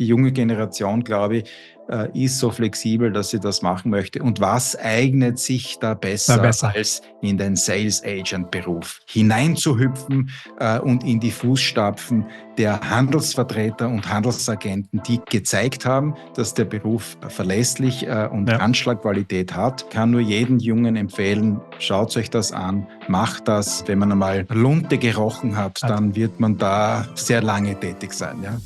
die junge Generation, glaube ich, ist so flexibel, dass sie das machen möchte. Und was eignet sich da besser, als in den Sales Agent Beruf hineinzuhüpfen und in die Fußstapfen der Handelsvertreter und Handelsagenten, die gezeigt haben, dass der Beruf verlässlich und Anschlagqualität hat. Kann nur jeden Jungen empfehlen, schaut euch das an, macht das. Wenn man einmal Lunte gerochen hat, dann wird man da sehr lange tätig sein. Ja?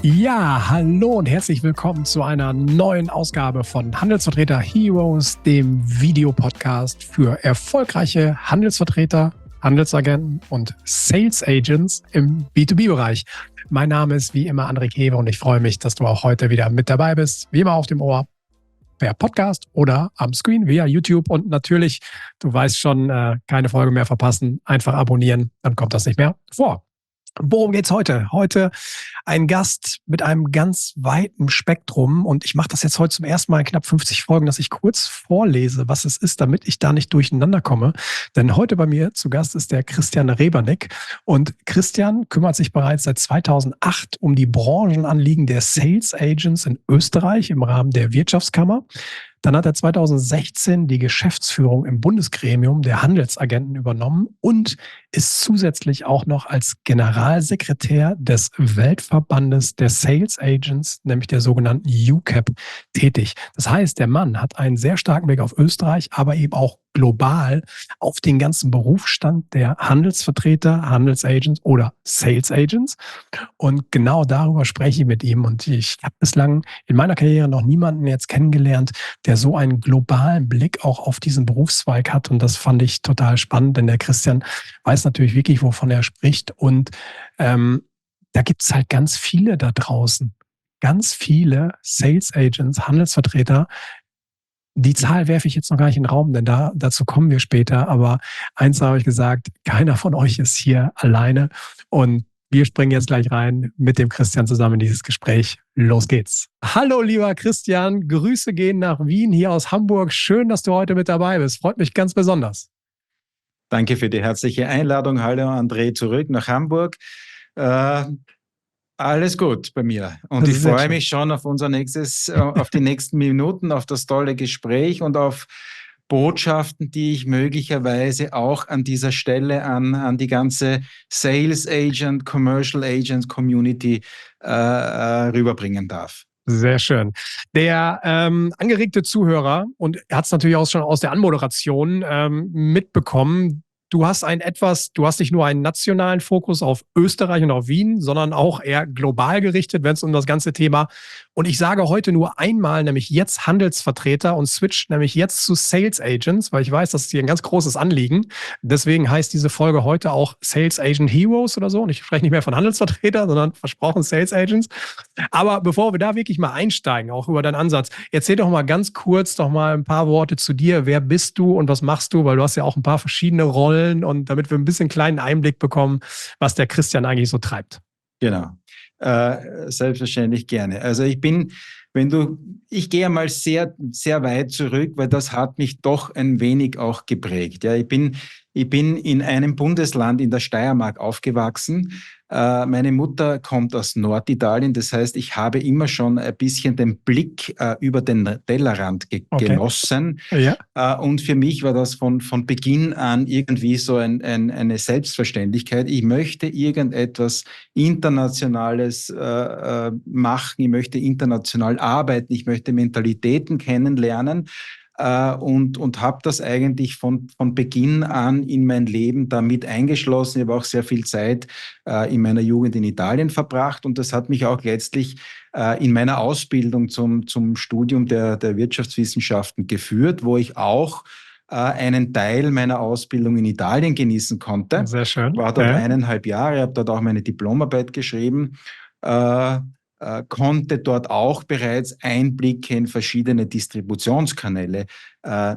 Ja, hallo und herzlich willkommen zu einer neuen Ausgabe von Handelsvertreter Heroes, dem Videopodcast für erfolgreiche Handelsvertreter, Handelsagenten und Sales Agents im B2B-Bereich. Mein Name ist wie immer André Kewe und ich freue mich, dass du auch heute wieder mit dabei bist. Wie immer auf dem Ohr per Podcast oder am Screen via YouTube. Und natürlich, du weißt schon, keine Folge mehr verpassen, einfach abonnieren, dann kommt das nicht mehr vor. Worum geht's heute? Heute ein Gast mit einem ganz weiten Spektrum und ich mache das jetzt heute zum ersten Mal in knapp 50 Folgen, dass ich kurz vorlese, was es ist, damit ich da nicht durcheinander komme. Denn heute bei mir zu Gast ist der Christian Rebernick und Christian kümmert sich bereits seit 2008 um die Branchenanliegen der Sales Agents in Österreich im Rahmen der Wirtschaftskammer. Dann hat er 2016 die Geschäftsführung im Bundesgremium der Handelsagenten übernommen und ist zusätzlich auch noch als Generalsekretär des Weltverbandes der Sales Agents, nämlich der sogenannten UCAP, tätig. Das heißt, der Mann hat einen sehr starken Blick auf Österreich, aber eben auch global auf den ganzen Berufsstand der Handelsvertreter, Handelsagents oder Sales Agents. Und genau darüber spreche ich mit ihm. Und ich habe bislang in meiner Karriere noch niemanden jetzt kennengelernt, der so einen globalen Blick auch auf diesen Berufszweig hat. Und das fand ich total spannend, denn der Christian weiß natürlich wirklich, wovon er spricht. Und da gibt es halt ganz viele da draußen. Ganz viele Sales Agents, Handelsvertreter. Die Zahl werfe ich jetzt noch gar nicht in den Raum, denn dazu kommen wir später. Aber eins habe ich gesagt, keiner von euch ist hier alleine. Und wir springen jetzt gleich rein mit dem Christian zusammen in dieses Gespräch. Los geht's. Hallo, lieber Christian. Grüße gehen nach Wien, hier aus Hamburg. Schön, dass du heute mit dabei bist. Freut mich ganz besonders. Danke für die herzliche Einladung. Hallo, André, zurück nach Hamburg. Alles gut bei mir. Und ich freue mich schon auf auf die nächsten Minuten, auf das tolle Gespräch und auf Botschaften, die ich möglicherweise auch an dieser Stelle an die ganze Sales Agent, Commercial Agent Community rüberbringen darf. Sehr schön. Der angeregte Zuhörer, und er hat es natürlich auch schon aus der Anmoderation mitbekommen, du hast nicht nur einen nationalen Fokus auf Österreich und auf Wien, sondern auch eher global gerichtet, wenn es um das ganze Thema. Und ich sage heute nur einmal, nämlich jetzt Handelsvertreter und switch nämlich jetzt zu Sales Agents, weil ich weiß, das ist hier ein ganz großes Anliegen. Deswegen heißt diese Folge heute auch Sales Agent Heroes oder so. Und ich spreche nicht mehr von Handelsvertreter, sondern versprochen Sales Agents. Aber bevor wir da wirklich mal einsteigen, auch über deinen Ansatz, erzähl doch mal ganz kurz doch mal ein paar Worte zu dir. Wer bist du und was machst du? Weil du hast ja auch ein paar verschiedene Rollen und damit wir ein bisschen kleinen Einblick bekommen, was der Christian eigentlich so treibt. Genau. Selbstverständlich gerne. Also ich gehe mal sehr, sehr weit zurück, weil das hat mich doch ein wenig auch geprägt. Ja, ich bin in einem Bundesland in der Steiermark aufgewachsen. Meine Mutter kommt aus Norditalien, das heißt, ich habe immer schon ein bisschen den Blick über den Tellerrand genossen. Ja. Und für mich war das von Beginn an irgendwie so eine Selbstverständlichkeit. Ich möchte irgendetwas Internationales machen, ich möchte international arbeiten, ich möchte Mentalitäten kennenlernen. Und habe das eigentlich von Beginn an in mein Leben damit eingeschlossen. Ich habe auch sehr viel Zeit in meiner Jugend in Italien verbracht und das hat mich auch letztlich in meiner Ausbildung zum Studium der Wirtschaftswissenschaften geführt, wo ich auch einen Teil meiner Ausbildung in Italien genießen konnte. Sehr schön. War dort 1,5 Jahre, habe dort auch meine Diplomarbeit geschrieben. Konnte dort auch bereits Einblicke in verschiedene Distributionskanäle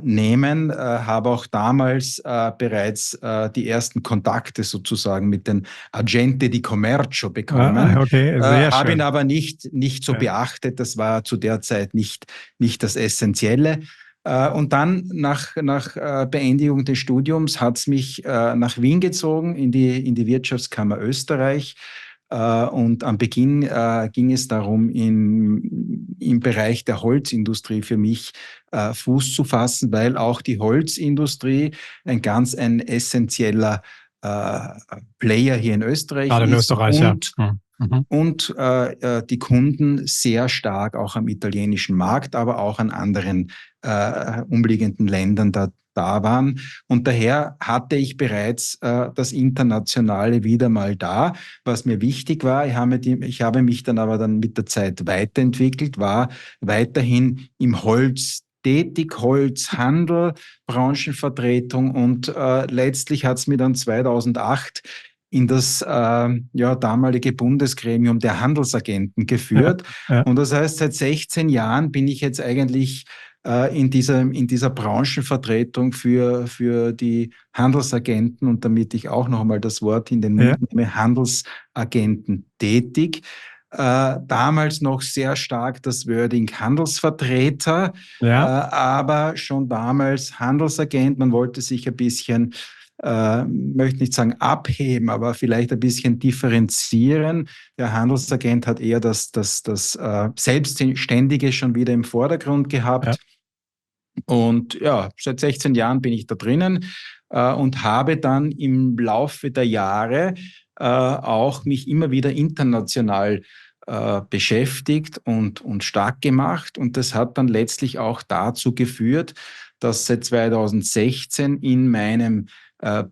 nehmen, habe auch damals bereits die ersten Kontakte sozusagen mit den Agenti di Commercio bekommen. Okay, sehr schön. Habe ihn aber nicht so beachtet, das war zu der Zeit nicht das Essentielle. Und dann nach Beendigung des Studiums hat es mich nach Wien gezogen, in die Wirtschaftskammer Österreich. Und am Beginn ging es darum, im Bereich der Holzindustrie für mich Fuß zu fassen, weil auch die Holzindustrie ein essentieller Player hier in Österreich Gerade in ist Österreich, ja. Mhm. und die Kunden sehr stark auch am italienischen Markt, aber auch an anderen umliegenden Ländern da waren. Und daher hatte ich bereits das Internationale wieder mal da, was mir wichtig war. Ich habe mich dann mit der Zeit weiterentwickelt, war weiterhin im Holz tätig, Holzhandel, Branchenvertretung und letztlich hat es mir dann 2008 in das damalige Bundesgremium der Handelsagenten Ja, geführt. ja, Und das heißt, seit 16 Jahren bin ich jetzt eigentlich in dieser Branchenvertretung für die Handelsagenten und damit ich auch noch einmal das Wort in den ja, Mund nehme, Handelsagenten tätig. Damals noch sehr stark das Wording Handelsvertreter, ja, aber schon damals Handelsagent. Man wollte sich ein bisschen möchte nicht sagen abheben, aber vielleicht ein bisschen differenzieren. Der Handelsagent hat eher das Selbstständige schon wieder im Vordergrund ja, gehabt. Und ja, seit 16 Jahren bin ich da drinnen und habe dann im Laufe der Jahre auch mich immer wieder international beschäftigt und stark gemacht. Und das hat dann letztlich auch dazu geführt, dass seit 2016 in meinem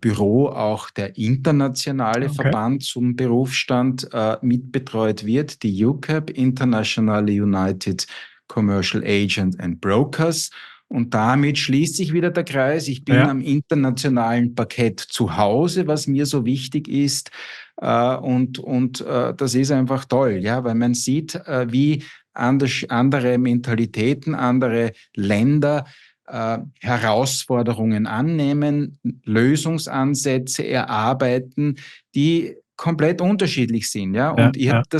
Büro auch der internationale okay. Verband zum Berufsstand mitbetreut wird, die UCAP, Internationally United Commercial Agent and Brokers. Und damit schließt sich wieder der Kreis. Ich bin Ja, am internationalen Parkett zu Hause, was mir so wichtig ist. Das ist einfach toll, ja, weil man sieht, wie andere Mentalitäten, andere Länder Herausforderungen annehmen, Lösungsansätze erarbeiten, die komplett unterschiedlich sind, ja. ja, Und ich habe ja,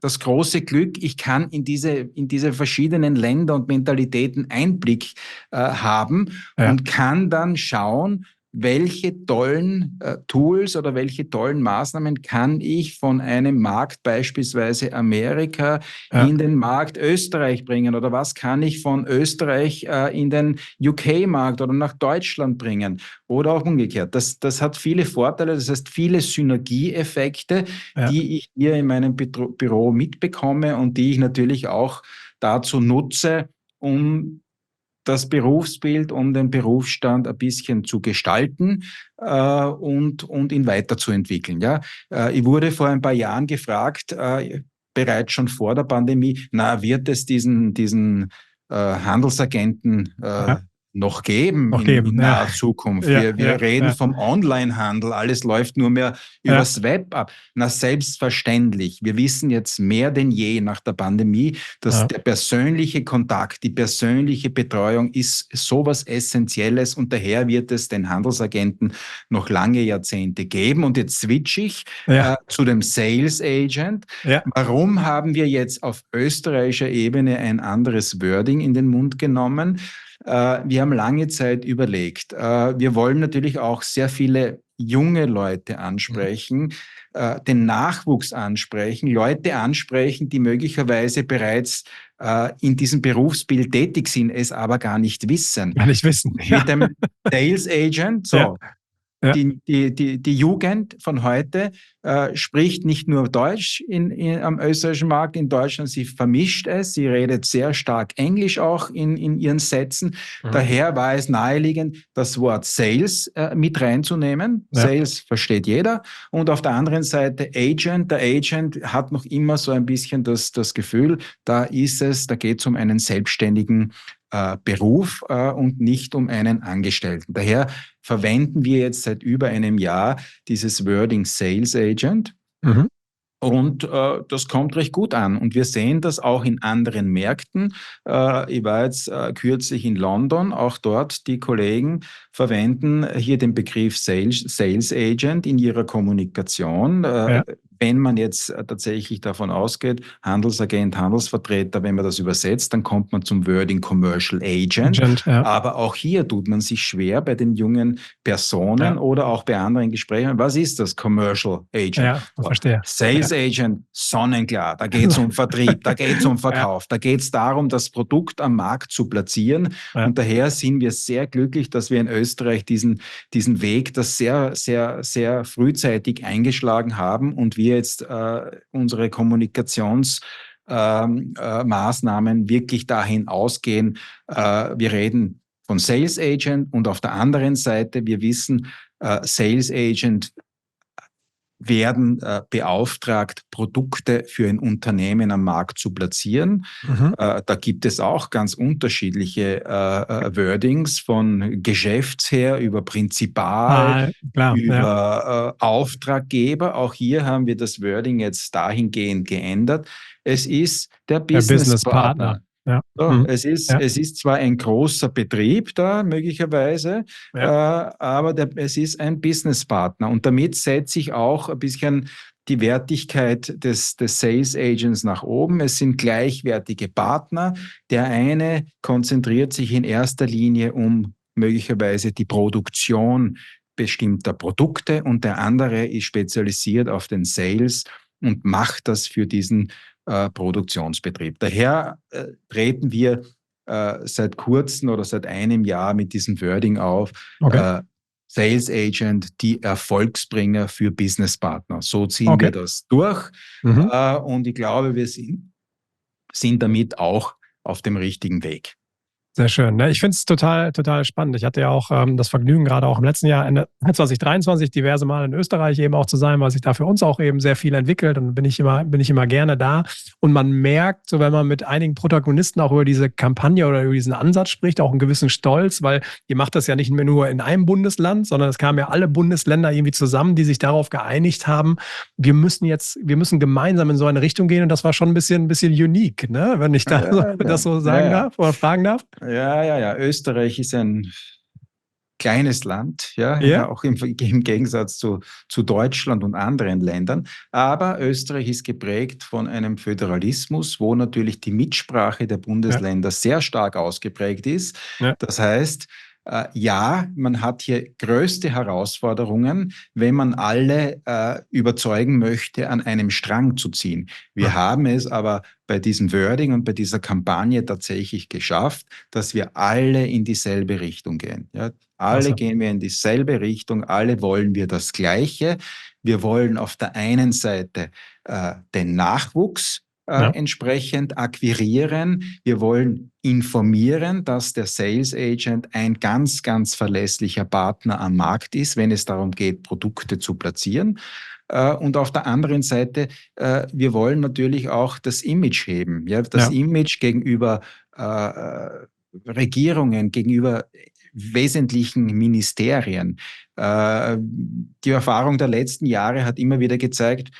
das große Glück, ich kann in diese verschiedenen Länder und Mentalitäten Einblick haben ja, und kann dann schauen, welche tollen Tools oder welche tollen Maßnahmen kann ich von einem Markt, beispielsweise Amerika, ja, in den Markt Österreich bringen oder was kann ich von Österreich in den UK-Markt oder nach Deutschland bringen oder auch umgekehrt. Das hat viele Vorteile, das heißt viele Synergieeffekte, ja, die ich hier in meinem Büro mitbekomme und die ich natürlich auch dazu nutze, um das Berufsbild, um den Berufsstand ein bisschen zu gestalten und ihn weiterzuentwickeln. Ja? Ich wurde vor ein paar Jahren gefragt, bereits schon vor der Pandemie, wird es diesen Handelsagenten ja. noch geben Noch in geben. Ja, naher Zukunft. ja, Wir ja, reden ja, vom Onlinehandel, alles läuft nur mehr ja, übers Web ab. Na, selbstverständlich. Wir wissen jetzt mehr denn je nach der Pandemie, dass ja, der persönliche Kontakt, die persönliche Betreuung ist sowas Essentielles und daher wird es den Handelsagenten noch lange Jahrzehnte geben. Und jetzt switche ich ja, zu dem Sales Agent. ja, Warum haben wir jetzt auf österreichischer Ebene ein anderes Wording in den Mund genommen? Wir haben lange Zeit überlegt. Wir wollen natürlich auch sehr viele junge Leute mhm. ansprechen, den Nachwuchs ansprechen, Leute ansprechen, die möglicherweise bereits in diesem Berufsbild tätig sind, es aber gar nicht wissen. Gar nicht wissen. Ja, Mit dem Sales Agent, ja, so, ja, die Jugend von heute spricht nicht nur Deutsch am österreichischen Markt in Deutschland, sie vermischt es, sie redet sehr stark Englisch auch in ihren Sätzen. mhm. Daher war es naheliegend, das Wort Sales mit reinzunehmen. Ja, Sales versteht jeder. Und auf der anderen Seite Agent. Der Agent hat noch immer so ein bisschen das Gefühl, da geht es um einen selbstständigen Beruf und nicht um einen Angestellten. Daher verwenden wir jetzt seit über einem Jahr dieses Wording Sales Agent. mhm. Und das kommt recht gut an. Und wir sehen das auch in anderen Märkten. Ich war jetzt kürzlich in London, auch dort die Kollegen verwenden hier den Begriff Sales Agent in ihrer Kommunikation. Ja, wenn man jetzt tatsächlich davon ausgeht, Handelsagent, Handelsvertreter, wenn man das übersetzt, dann kommt man zum Wording Commercial Agent. Aber auch hier tut man sich schwer bei den jungen Personen oder auch bei anderen Gesprächen. Was ist das Commercial Agent? Ja, verstehe. Sales Agent, sonnenklar. Da geht es um Vertrieb, da geht es um Verkauf, da geht es darum, das Produkt am Markt zu platzieren. Und daher sind wir sehr glücklich, dass wir in Österreich diesen Weg, das sehr, sehr, sehr frühzeitig eingeschlagen haben und wir jetzt unsere Kommunikationsmaßnahmen wirklich dahin ausgehen. Wir reden von Sales Agent und auf der anderen Seite, wir wissen, Sales Agent werden beauftragt, Produkte für ein Unternehmen am Markt zu platzieren. Da gibt es auch ganz unterschiedliche Wordings von Geschäftsherr über Prinzipal, über Auftraggeber. Auch hier haben wir das Wording jetzt dahingehend geändert. Es ist der Businesspartner. Ja. So, es ist zwar ein großer Betrieb da möglicherweise, aber es ist ein Businesspartner und damit setze ich auch ein bisschen die Wertigkeit des Sales Agents nach oben. Es sind gleichwertige Partner. Der eine konzentriert sich in erster Linie um möglicherweise die Produktion bestimmter Produkte und der andere ist spezialisiert auf den Sales und macht das für diesen Produktionsbetrieb. Daher treten wir seit kurzem oder seit einem Jahr mit diesem Wording auf, Sales Agent, die Erfolgsbringer für Businesspartner. So ziehen wir das durch und ich glaube, wir sind damit auch auf dem richtigen Weg. Sehr schön. Ich finde es total, total spannend. Ich hatte ja auch das Vergnügen, gerade auch im letzten Jahr, Ende 2023, diverse Mal in Österreich eben auch zu sein, weil sich da für uns auch eben sehr viel entwickelt und bin ich immer gerne da. Und man merkt, so wenn man mit einigen Protagonisten auch über diese Kampagne oder über diesen Ansatz spricht, auch einen gewissen Stolz, weil ihr macht das ja nicht mehr nur in einem Bundesland, sondern es kamen ja alle Bundesländer irgendwie zusammen, die sich darauf geeinigt haben, wir müssen gemeinsam in so eine Richtung gehen und das war schon ein bisschen unique, ne? Wenn ich das so sagen darf oder fragen darf. Ja. Österreich ist ein kleines Land, auch im Gegensatz zu Deutschland und anderen Ländern. Aber Österreich ist geprägt von einem Föderalismus, wo natürlich die Mitsprache der Bundesländer sehr stark ausgeprägt ist. Das heißt, man hat hier größte Herausforderungen, wenn man alle überzeugen möchte, an einem Strang zu ziehen. Wir haben es aber bei diesem Wording und bei dieser Kampagne tatsächlich geschafft, dass wir alle in dieselbe Richtung gehen. Ja? Alle gehen wir in dieselbe Richtung, alle wollen wir das Gleiche. Wir wollen auf der einen Seite den Nachwuchs entsprechend akquirieren. Wir wollen informieren, dass der Sales Agent ein ganz, ganz verlässlicher Partner am Markt ist, wenn es darum geht, Produkte zu platzieren. Und auf der anderen Seite, wir wollen natürlich auch das Image heben. Image gegenüber Regierungen, gegenüber wesentlichen Ministerien. Die Erfahrung der letzten Jahre hat immer wieder gezeigt,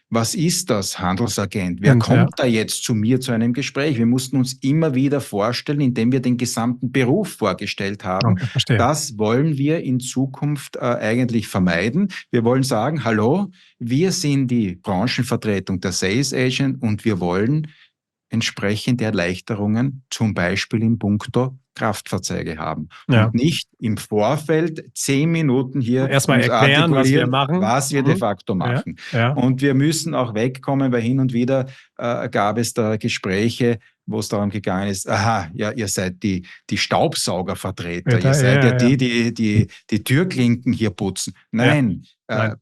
was ist das, Handelsagent? Wer kommt da jetzt zu mir zu einem Gespräch? Wir mussten uns immer wieder vorstellen, indem wir den gesamten Beruf vorgestellt haben. Das wollen wir in Zukunft eigentlich vermeiden. Wir wollen sagen, hallo, wir sind die Branchenvertretung der Sales Agent und wir wollen entsprechende Erleichterungen, zum Beispiel in puncto Kraftfahrzeuge haben. Und nicht im Vorfeld 10 Minuten hier erstmal erklären, was wir de facto machen. Und wir müssen auch wegkommen, weil hin und wieder gab es da Gespräche, wo es darum gegangen ist, ihr seid die Staubsaugervertreter, ihr seid die Türklinken hier putzen. Nein.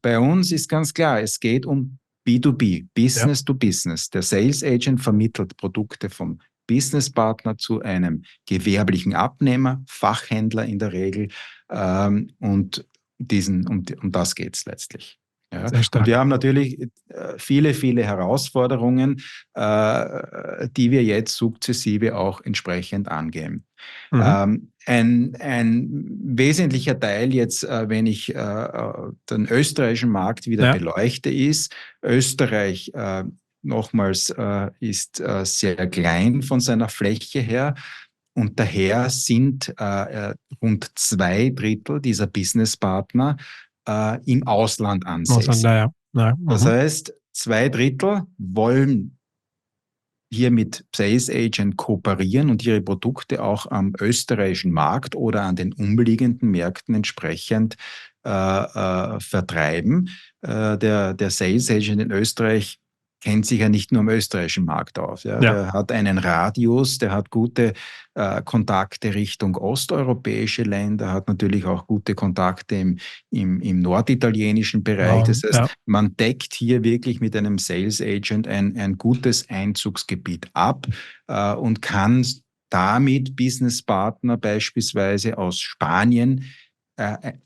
Bei uns ist ganz klar, es geht um B2B, Business to Business. Der Sales Agent vermittelt Produkte vom Businesspartner zu einem gewerblichen Abnehmer, Fachhändler in der Regel. Und um das geht es letztlich. Und wir haben natürlich viele, viele Herausforderungen, die wir jetzt sukzessive auch entsprechend angehen. Ein wesentlicher Teil jetzt, wenn ich den österreichischen Markt wieder beleuchte, ist, Österreich nochmals ist sehr klein von seiner Fläche her. Und daher sind rund 2 Drittel dieser Businesspartner im Ausland ansässig. Ja. Das heißt, 2/3 wollen hier mit Sales Agent kooperieren und ihre Produkte auch am österreichischen Markt oder an den umliegenden Märkten entsprechend vertreiben. Der Sales Agent in Österreich kennt sich ja nicht nur am österreichischen Markt aus. Ja. Der hat einen Radius, der hat gute Kontakte Richtung osteuropäische Länder, hat natürlich auch gute Kontakte im norditalienischen Bereich. Das heißt, man deckt hier wirklich mit einem Sales Agent ein gutes Einzugsgebiet ab und kann damit Businesspartner beispielsweise aus Spanien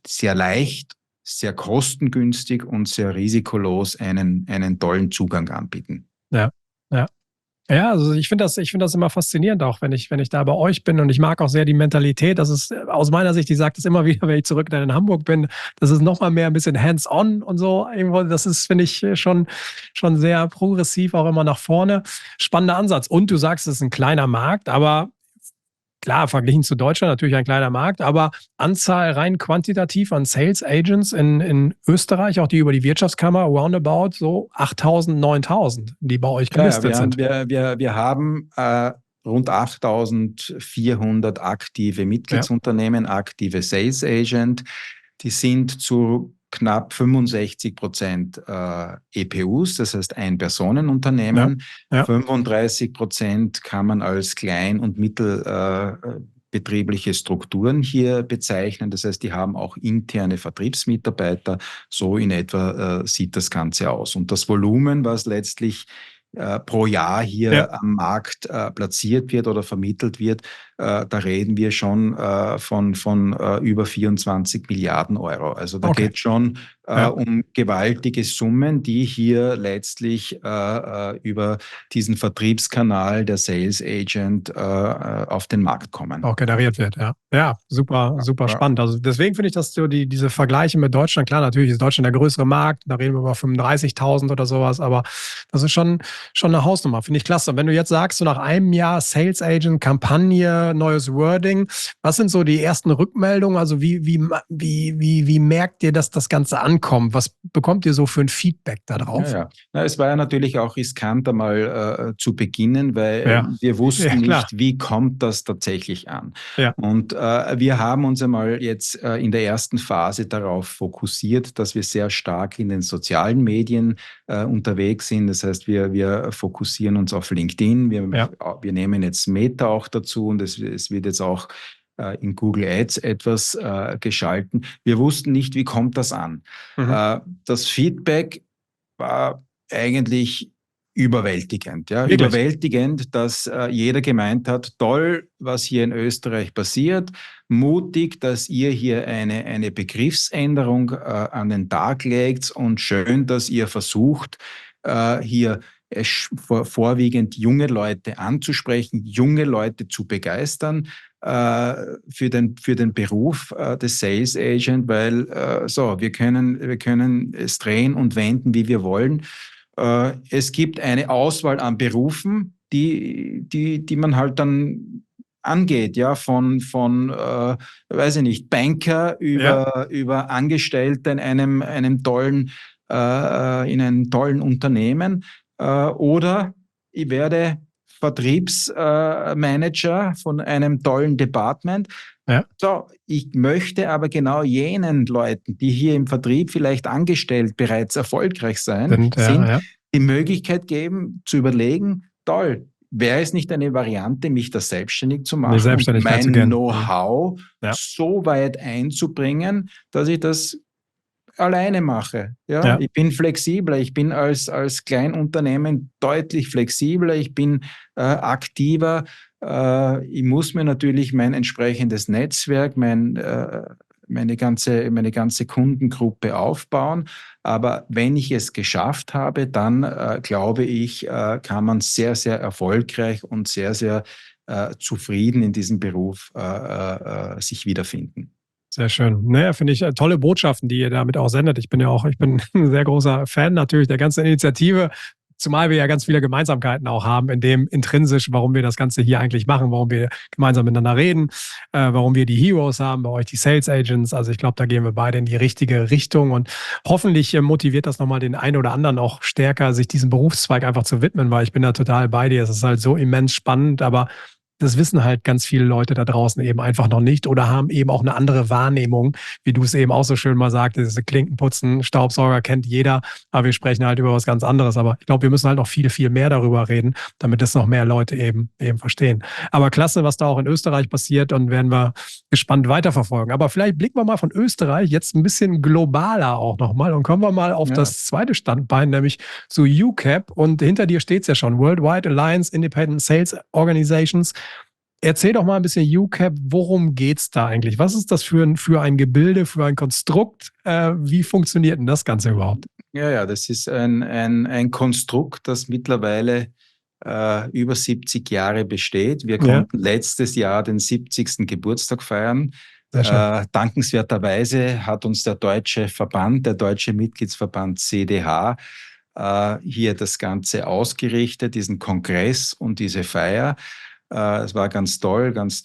sehr leicht, sehr kostengünstig und sehr risikolos einen tollen Zugang anbieten. Ja, ja. Ja, also ich finde das immer faszinierend, auch wenn ich da bei euch bin, und ich mag auch sehr die Mentalität. Das ist aus meiner Sicht, ich sage das immer wieder, wenn ich zurück in Hamburg bin, das ist nochmal mehr ein bisschen hands-on und so. Irgendwo, das ist, finde ich, schon sehr progressiv, auch immer nach vorne. Spannender Ansatz. Und du sagst, es ist ein kleiner Markt, aber klar, verglichen zu Deutschland natürlich ein kleiner Markt, aber Anzahl rein quantitativ an Sales Agents in Österreich, auch die über die Wirtschaftskammer, roundabout so 8.000, 9.000, die bei euch gelistet sind. Wir haben rund 8.400 aktive Mitgliedsunternehmen, aktive Sales Agent. Die sind zu knapp 65% EPUs, das heißt Ein-Personen-Unternehmen. 35% kann man als klein- und mittelbetriebliche Strukturen hier bezeichnen. Das heißt, die haben auch interne Vertriebsmitarbeiter. So in etwa sieht das Ganze aus. Und das Volumen, was letztlich pro Jahr hier am Markt platziert wird oder vermittelt wird, da reden wir schon von über 24 Milliarden Euro. Also da geht schon um gewaltige Summen, die hier letztlich über diesen Vertriebskanal der Sales Agent auf den Markt kommen. Auch generiert wird, ja. Ja, super spannend. Also deswegen finde ich, dass so diese Vergleiche mit Deutschland, klar, natürlich ist Deutschland der größere Markt, da reden wir über 35.000 oder sowas, aber das ist schon eine Hausnummer, finde ich klasse. Und wenn du jetzt sagst, so nach einem Jahr Sales Agent, Kampagne, neues Wording, was sind so die ersten Rückmeldungen? Also wie merkt ihr, dass das Ganze ankommt? Was bekommt ihr so für ein Feedback da drauf? Na, es war ja natürlich auch riskant einmal zu beginnen, weil wir wussten nicht, wie kommt das tatsächlich an. Und wir haben uns einmal jetzt in der ersten Phase darauf fokussiert, dass wir sehr stark in den sozialen Medien unterwegs sind. Das heißt, wir fokussieren uns auf LinkedIn. Wir nehmen jetzt Meta auch dazu, und es wird jetzt auch in Google Ads etwas geschalten. Wir wussten nicht, wie kommt das an. Das Feedback war eigentlich überwältigend. Ja? Überwältigend, dass jeder gemeint hat, toll, was hier in Österreich passiert, mutig, dass ihr hier eine Begriffsänderung an den Tag legt, und schön, dass ihr versucht, hier vorwiegend junge Leute anzusprechen, junge Leute zu begeistern für den Beruf des Sales Agent, weil wir können es drehen und wenden, wie wir wollen. Es gibt eine Auswahl an Berufen, die man halt dann angeht, ja, von weiß ich nicht, Banker über Angestellte in einem tollen Unternehmen, oder ich werde Vertriebsmanager von einem tollen Department. So, ich möchte aber genau jenen Leuten, die hier im Vertrieb vielleicht angestellt bereits erfolgreich sind, die Möglichkeit geben, zu überlegen, toll, wäre es nicht eine Variante, mich da selbstständig zu machen und mein Know-how so weit einzubringen, dass ich das alleine mache. Ich bin flexibler, ich bin als Kleinunternehmen deutlich flexibler, ich bin aktiver. Ich muss mir natürlich mein entsprechendes Netzwerk, meine ganze Kundengruppe aufbauen. Aber wenn ich es geschafft habe, dann glaube ich, kann man sehr, sehr erfolgreich und sehr, sehr zufrieden in diesem Beruf sich wiederfinden. Sehr schön. Naja, finde ich tolle Botschaften, die ihr damit auch sendet. Ich bin ein sehr großer Fan natürlich der ganzen Initiative. Zumal wir ja ganz viele Gemeinsamkeiten auch haben, in dem intrinsisch, warum wir das Ganze hier eigentlich machen, warum wir gemeinsam miteinander reden, warum wir die Heroes haben, bei euch die Sales Agents. Also ich glaube, da gehen wir beide in die richtige Richtung und hoffentlich motiviert das nochmal den einen oder anderen auch stärker, sich diesem Berufszweig einfach zu widmen, weil ich bin da total bei dir. Es ist halt so immens spannend, aber das wissen halt ganz viele Leute da draußen eben einfach noch nicht oder haben eben auch eine andere Wahrnehmung, wie du es eben auch so schön mal sagtest, diese Klinkenputzen, Staubsauger kennt jeder, aber wir sprechen halt über was ganz anderes. Aber ich glaube, wir müssen halt noch viel, viel mehr darüber reden, damit es noch mehr Leute eben verstehen. Aber klasse, was da auch in Österreich passiert und werden wir gespannt weiterverfolgen. Aber vielleicht blicken wir mal von Österreich jetzt ein bisschen globaler auch nochmal und kommen wir mal auf das zweite Standbein, nämlich zu UCAP. Und hinter dir steht es ja schon, Worldwide Alliance Independent Sales Organizations. Erzähl doch mal ein bisschen UCAP, worum geht es da eigentlich? Was ist das für ein Gebilde, für ein Konstrukt? Wie funktioniert denn das Ganze überhaupt? Ja, das ist ein Konstrukt, das mittlerweile über 70 Jahre besteht. Wir konnten letztes Jahr den 70. Geburtstag feiern. Dankenswerterweise hat uns der deutsche Verband, der deutsche Mitgliedsverband CDH, hier das Ganze ausgerichtet, diesen Kongress und diese Feier. Es war ganz toll, ganz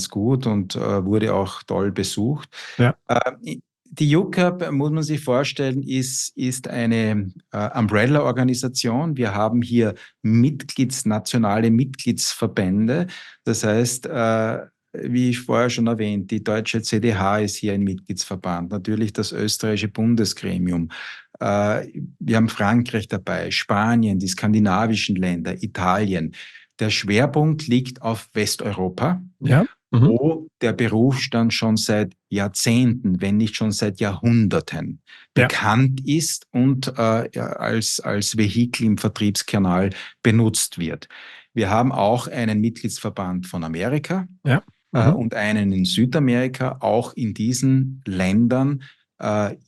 gut und wurde auch toll besucht. Ja. Die UCAP, muss man sich vorstellen, ist eine Umbrella-Organisation. Wir haben hier nationale Mitgliedsverbände. Das heißt, wie ich vorher schon erwähnt, die deutsche CDH ist hier ein Mitgliedsverband, natürlich das österreichische Bundesgremium. Wir haben Frankreich dabei, Spanien, die skandinavischen Länder, Italien. Der Schwerpunkt liegt auf Westeuropa, wo der Berufsstand schon seit Jahrzehnten, wenn nicht schon seit Jahrhunderten bekannt ist und als Vehikel im Vertriebskanal benutzt wird. Wir haben auch einen Mitgliedsverband von Amerika und einen in Südamerika. Auch in diesen Ländern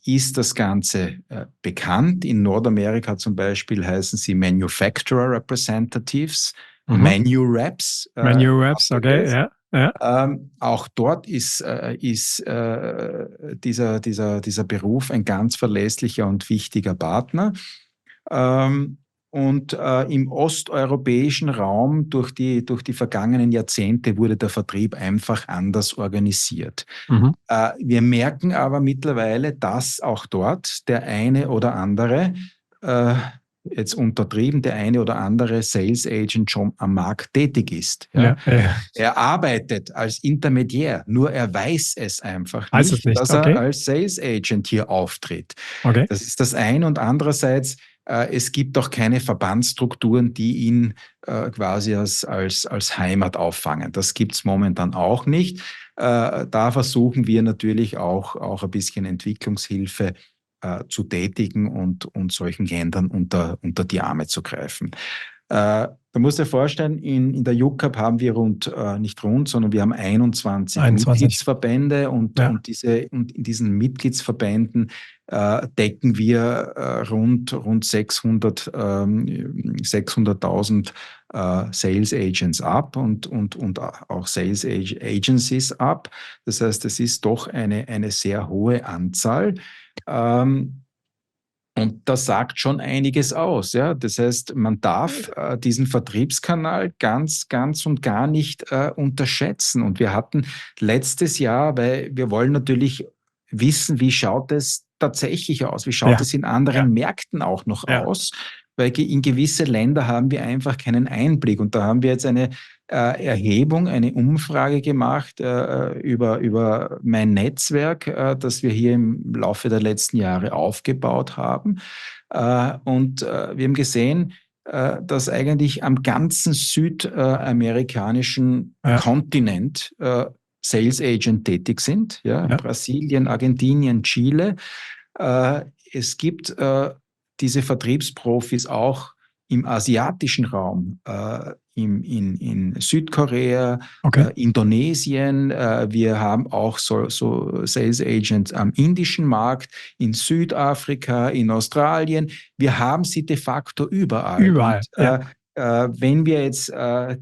ist das Ganze bekannt. In Nordamerika zum Beispiel heißen sie Manufacturer Representatives, Manu-Reps. Manu-Reps, okay, auch dort ist dieser Beruf ein ganz verlässlicher und wichtiger Partner. Und im osteuropäischen Raum durch die vergangenen Jahrzehnte wurde der Vertrieb einfach anders organisiert. Wir merken aber mittlerweile, dass auch dort der eine oder andere jetzt untertrieben, der eine oder andere Sales Agent schon am Markt tätig ist. Er arbeitet als Intermediär, nur er weiß es einfach nicht, dass er als Sales Agent hier auftritt. Das ist das eine. Und andererseits, es gibt auch keine Verbandsstrukturen, die ihn quasi als Heimat auffangen. Das gibt es momentan auch nicht. Da versuchen wir natürlich auch ein bisschen Entwicklungshilfe zu tätigen und solchen Ländern unter die Arme zu greifen. Du musst dir vorstellen, in der UCAP haben wir sondern wir haben 21 Mitgliedsverbände und in diesen Mitgliedsverbänden decken wir rund 600.000 Sales Agents ab und auch Sales Agencies ab. Das heißt, es ist doch eine sehr hohe Anzahl. Und das sagt schon einiges aus. Ja? Das heißt, man darf diesen Vertriebskanal ganz und gar nicht unterschätzen. Und wir hatten letztes Jahr, weil wir wollen natürlich wissen, wie schaut es tatsächlich aus? Wie schaut es in anderen Märkten auch noch aus? Weil in gewisse Länder haben wir einfach keinen Einblick. Und da haben wir jetzt eine Erhebung, eine Umfrage gemacht über mein Netzwerk, das wir hier im Laufe der letzten Jahre aufgebaut haben. Und wir haben gesehen, dass eigentlich am ganzen südamerikanischen Kontinent Sales Agent tätig sind. Brasilien, Argentinien, Chile. Es gibt diese Vertriebsprofis auch im asiatischen Raum, in Südkorea, Indonesien. Wir haben auch so Sales Agents am indischen Markt, in Südafrika, in Australien. Wir haben sie de facto überall. Und, wenn wir jetzt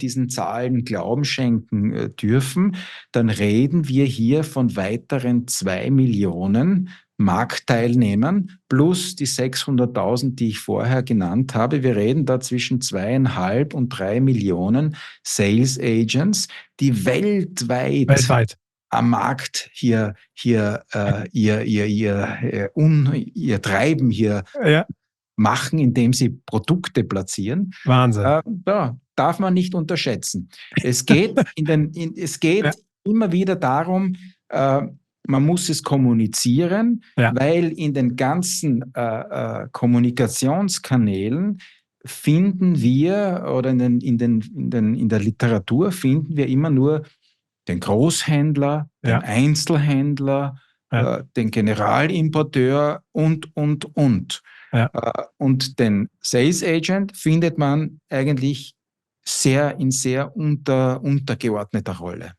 diesen Zahlen Glauben schenken dürfen, dann reden wir hier von weiteren 2 Millionen Marktteilnehmern plus die 600.000, die ich vorher genannt habe. Wir reden da zwischen 2,5 und 3 Millionen Sales Agents, die weltweit am Markt ihr Treiben hier machen, indem sie Produkte platzieren. Wahnsinn. Darf man nicht unterschätzen. Es geht immer wieder darum, man muss es kommunizieren, weil in den ganzen Kommunikationskanälen finden wir, oder in der Literatur finden wir immer nur den Großhändler, den Einzelhändler, den Generalimporteur und. Ja. Und den Sales Agent findet man eigentlich in sehr untergeordneter Rolle.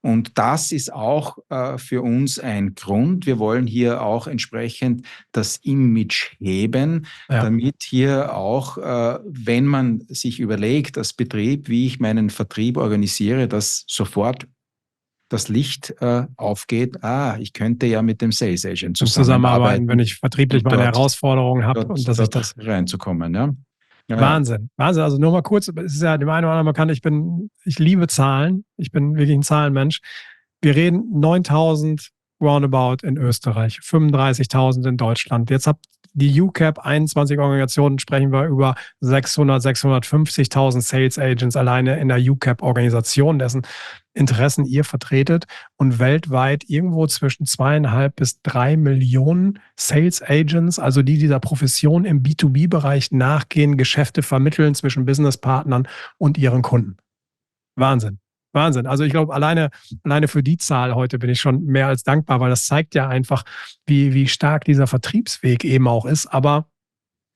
Und das ist auch für uns ein Grund. Wir wollen hier auch entsprechend das Image heben, damit hier auch, wenn man sich überlegt, als Betrieb, wie ich meinen Vertrieb organisiere, dass sofort das Licht aufgeht, ich könnte ja mit dem Sales Agent zusammenarbeiten, wenn ich vertrieblich mal eine Herausforderung habe und dass ich das reinzukommen. Ja. Wahnsinn. Also nur mal kurz, es ist ja dem einen oder anderen bekannt, ich liebe Zahlen, ich bin wirklich ein Zahlenmensch. Wir reden 9.000 roundabout in Österreich, 35.000 in Deutschland. Jetzt habt die UCAP 21 Organisationen, sprechen wir über 650.000 Sales Agents alleine in der UCAP-Organisation, dessen Interessen ihr vertretet, und weltweit irgendwo zwischen 2,5 bis 3 Millionen Sales Agents, also die dieser Profession im B2B-Bereich nachgehen, Geschäfte vermitteln zwischen Businesspartnern und ihren Kunden. Wahnsinn. Also ich glaube, alleine für die Zahl heute bin ich schon mehr als dankbar, weil das zeigt ja einfach, wie stark dieser Vertriebsweg eben auch ist. Aber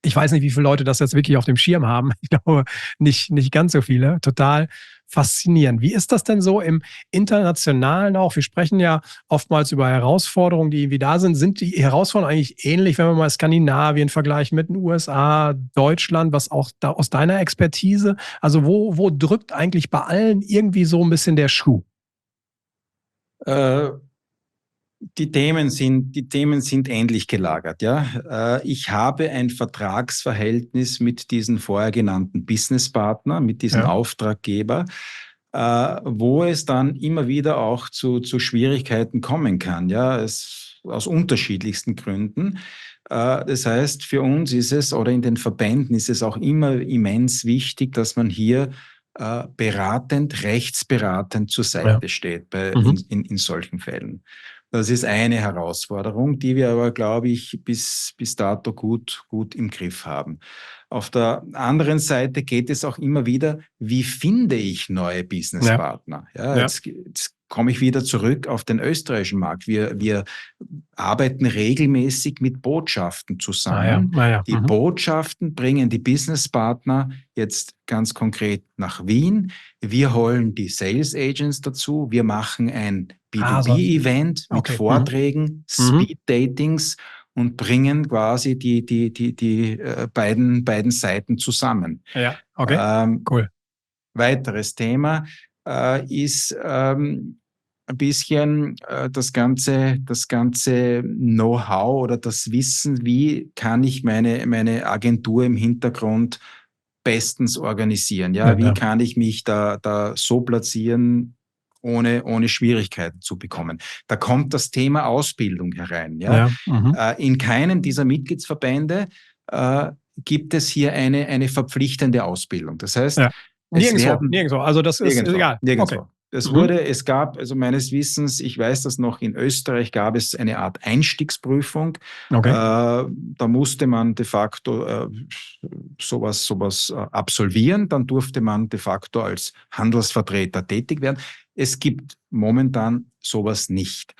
ich weiß nicht, wie viele Leute das jetzt wirklich auf dem Schirm haben. Ich glaube, nicht ganz so viele. Total faszinierend. Wie ist das denn so im Internationalen auch? Wir sprechen ja oftmals über Herausforderungen, die irgendwie da sind. Sind die Herausforderungen eigentlich ähnlich, wenn wir mal Skandinavien vergleichen mit den USA, Deutschland, was auch da aus deiner Expertise? Also wo drückt eigentlich bei allen irgendwie so ein bisschen der Schuh? Die Themen sind ähnlich gelagert. Ja? Ich habe ein Vertragsverhältnis mit diesen vorher genannten Businesspartner, mit diesem Auftraggeber, wo es dann immer wieder auch zu Schwierigkeiten kommen kann. Ja? Aus unterschiedlichsten Gründen. Das heißt, für uns ist es, oder in den Verbänden ist es auch immer immens wichtig, dass man hier rechtsberatend zur Seite steht in solchen Fällen. Das ist eine Herausforderung, die wir aber, glaube ich, bis dato gut im Griff haben. Auf der anderen Seite geht es auch immer wieder, wie finde ich neue Businesspartner? Jetzt komme ich wieder zurück auf den österreichischen Markt. Wir arbeiten regelmäßig mit Botschaften zusammen. Die Botschaften bringen die Businesspartner jetzt ganz konkret nach Wien. Wir holen die Sales Agents dazu. Wir machen ein B2B-Event mit Vorträgen, Speed-Datings und bringen quasi die beiden Seiten zusammen. Ja, okay, cool. Weiteres Thema ist ein bisschen das ganze Know-how oder das Wissen, wie kann ich meine Agentur im Hintergrund bestens organisieren. Wie kann ich mich da so platzieren, ohne Schwierigkeiten zu bekommen. Da kommt das Thema Ausbildung herein. In keinem dieser Mitgliedsverbände gibt es hier eine verpflichtende Ausbildung. Das heißt, nirgendwo. Also das ist egal. Nirgendwo. Okay. Es gab, also meines Wissens, ich weiß das noch, in Österreich gab es eine Art Einstiegsprüfung. Okay. Da musste man de facto sowas absolvieren. Dann durfte man de facto als Handelsvertreter tätig werden. Es gibt momentan sowas nicht.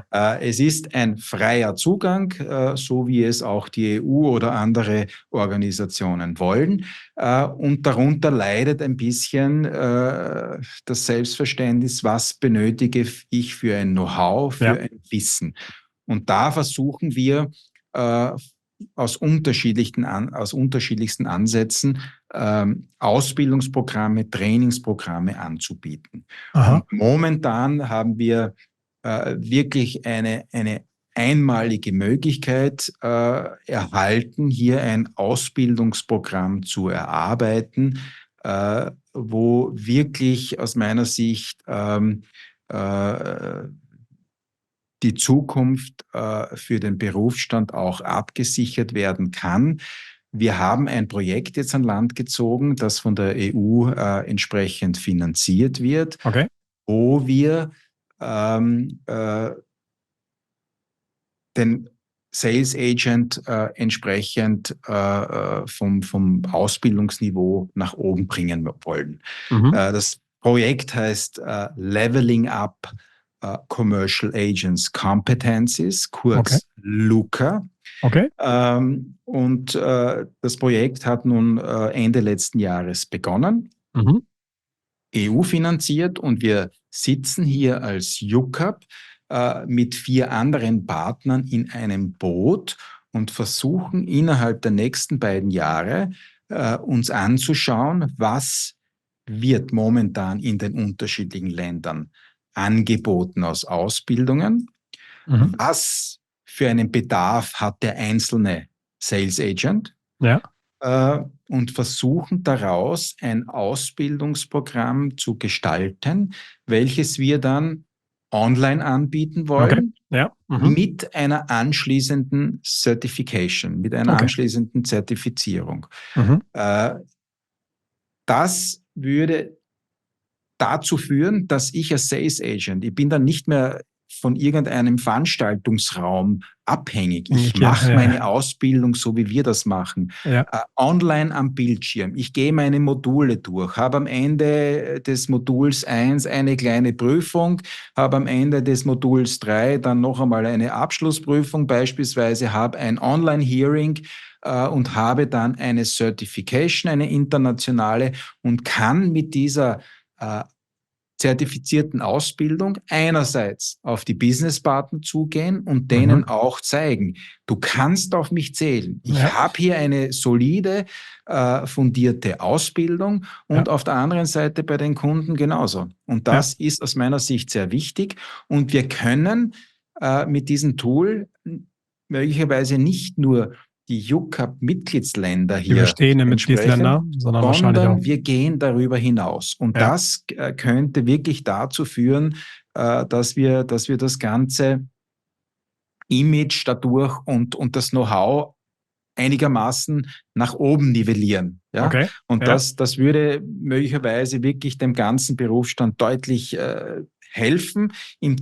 Es ist ein freier Zugang, so wie es auch die EU oder andere Organisationen wollen. Und darunter leidet ein bisschen das Selbstverständnis, was benötige ich für ein Know-how, für ein Wissen. Und da versuchen wir aus unterschiedlichsten Ansätzen Ausbildungsprogramme, Trainingsprogramme anzubieten. Und momentan haben wir wirklich eine einmalige Möglichkeit erhalten, hier ein Ausbildungsprogramm zu erarbeiten, wo wirklich aus meiner Sicht die Zukunft für den Berufsstand auch abgesichert werden kann. Wir haben ein Projekt jetzt an Land gezogen, das von der EU entsprechend finanziert wird, wo wir den Sales Agent entsprechend vom Ausbildungsniveau nach oben bringen wollen. Das Projekt heißt Leveling Up Commercial Agents Competencies, kurz LUCA. Und das Projekt hat nun Ende letzten Jahres begonnen, EU-finanziert, und wir sitzen hier als UCAP mit 4 anderen Partnern in einem Boot und versuchen innerhalb der nächsten beiden Jahre uns anzuschauen, was wird momentan in den unterschiedlichen Ländern angeboten aus Ausbildungen, was für einen Bedarf hat der einzelne Sales Agent, und versuchen daraus ein Ausbildungsprogramm zu gestalten, welches wir dann online anbieten wollen, mit einer anschließenden Certification, mit einer anschließenden Zertifizierung. Das würde dazu führen, dass ich als Sales Agent, ich bin dann nicht mehr von irgendeinem Veranstaltungsraum abhängig. Ich mache meine Ausbildung so, wie wir das machen. Online am Bildschirm. Ich gehe meine Module durch, habe am Ende des Moduls 1 eine kleine Prüfung, habe am Ende des Moduls 3 dann noch einmal eine Abschlussprüfung, beispielsweise habe ein Online-Hearing und habe dann eine Certification, eine internationale, und kann mit dieser zertifizierten Ausbildung einerseits auf die Businesspartner zugehen und denen auch zeigen, du kannst auf mich zählen. Ich habe hier eine solide, fundierte Ausbildung, und auf der anderen Seite bei den Kunden genauso. Und das ist aus meiner Sicht sehr wichtig, und wir können mit diesem Tool möglicherweise nicht nur die UCAP-Mitgliedsländer hier bestehende Mitgliedsländer, sondern wahrscheinlich auch. Wir gehen darüber hinaus. Und das könnte wirklich dazu führen, dass wir das ganze Image dadurch und das Know-how einigermaßen nach oben nivellieren. Und das würde möglicherweise wirklich dem ganzen Berufsstand deutlich helfen, ihm